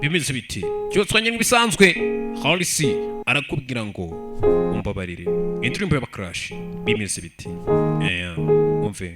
bimeze biti cyose wanye bisanzwe Harisi arakubwira ngo umbabarire indirimbo y'abacrash bimeze biti umve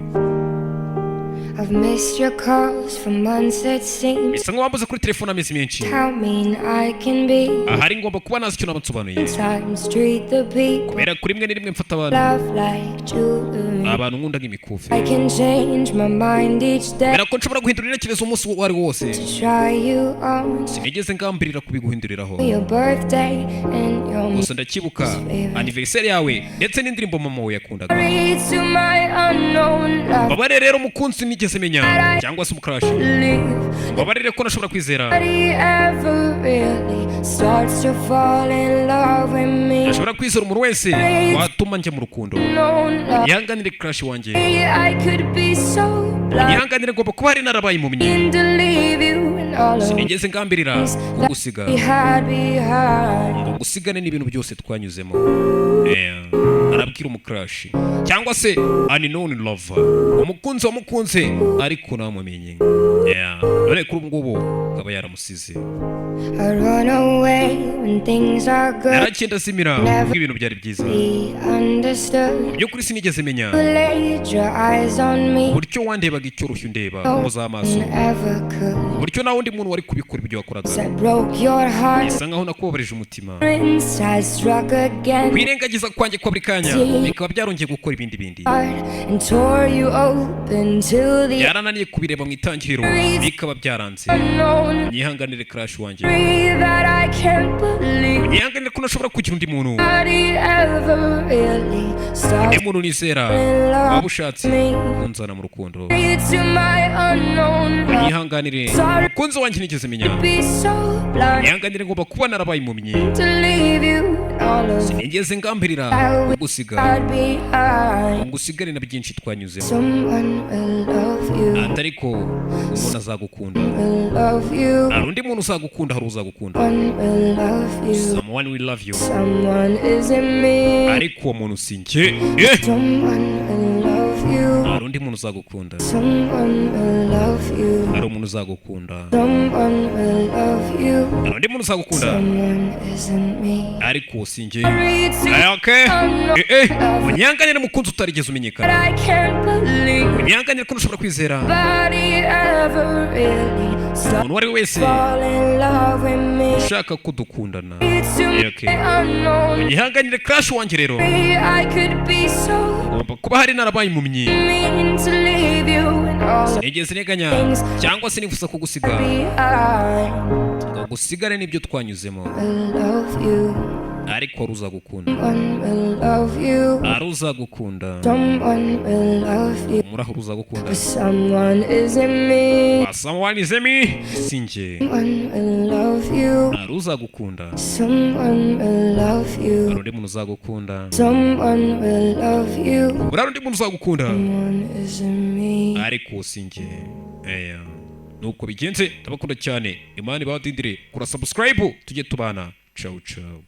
I've missed your calls for months it seems. Bisa nk'uwambuze kuri telefone amezi menshi. How mean I can be. Ahari ngomba kuba nazi icyo nabansobanuye. Sometimes treat the people. Kubera kuri rimwe n'rimwe mfata abantu. Love like jewelry. Abantu nkunda nk'imikufi. I can change my mind each day. Kubera ko nshobora guhindura intekerezo umunsi uwo ari wose. To try you on. Sinigeze ngambirira kubiguhinduriraho. Your birthday and your gusa ndakibuka anniversaire yawe ndetse n'indirimbo mama we yakundaga. Babare rero mukunzi nigeze menya cyangwa se umucrash. Babarire ko nashobora kwizera. Nashobora kwizera umuntu wese watuma njya mu rukundo. Yanganire crush wanjye. Yanganire ngomba kuba hari narabaye impumyi. Sinigeze ngambirira kugusiga. Ngo gusigane n'ibintu byose twanyuzemo. Arabwira umucrash cyangwa se unknown lover. Umukunzi wamukunze ariko namumenye. None kuri ngubu akaba yaramusize. Narakenda simira ibintu byari byiza. Byo kuri sinigeze menya. Buryo wandebaga icyo rushyu ndeba muza amaso. Buryo nawe undi muntu wari kubikora ibyo wakoraga. Bisa nkaho nakubabarije umutima. Kwirengagiza kwanjye kwa buri kanya bikaba byarongeye gukora ibindi. Yarananiye kubireba mu itangiriro bikaba byaranze. Nyihanganire crush wanjye. Nyihanganire ko nashobora kugira undi muntu. Undi muntu nizera waba ushatse kunzana mu rukundo. Nyihanganire mukunzi wanjye nigeze menya. Nyihanganire ngomba kuba narabaye impumyi. Sinigeze ngambirira kugusiga. Ngusigane na byinshi twanyuzemo. Atari ko umuntu azagukunda. Hari undi muntu uzagukunda, hari uzagukunda. Someone will love you. Ariko uwo muntu sinjye. Hari undi muntu uzagukunda. Hari umuntu uzagukunda. Hari undi muntu uzagukunda. Ariko sinjye. Okay. Munyanganire mukunzi utarigeze umenyekana. Munyanganire ko nshobora kwizera. Umuntu wari wese ushaka kudukundana. Okay. Munyanganire crush wanjye rero. Ngomba kuba hari narabaye impumyi. Sinigeze neganya cyangwa se nifuza kugusiga. Ngo gusigane n'ibyo twanyuzemo. Ariko aruzagukunda. Aruzagukunda. Muraho uruzagukunda. Someone is in me. Sinjye. Aruzagukunda. Undi muntu uzagukunda. Undi muntu uzagukunda. Ariko sinjye. Nuko bigenze ndabakunda cyane. Imana ibadindire kura subscribe tujye tubana. Ciao ciao.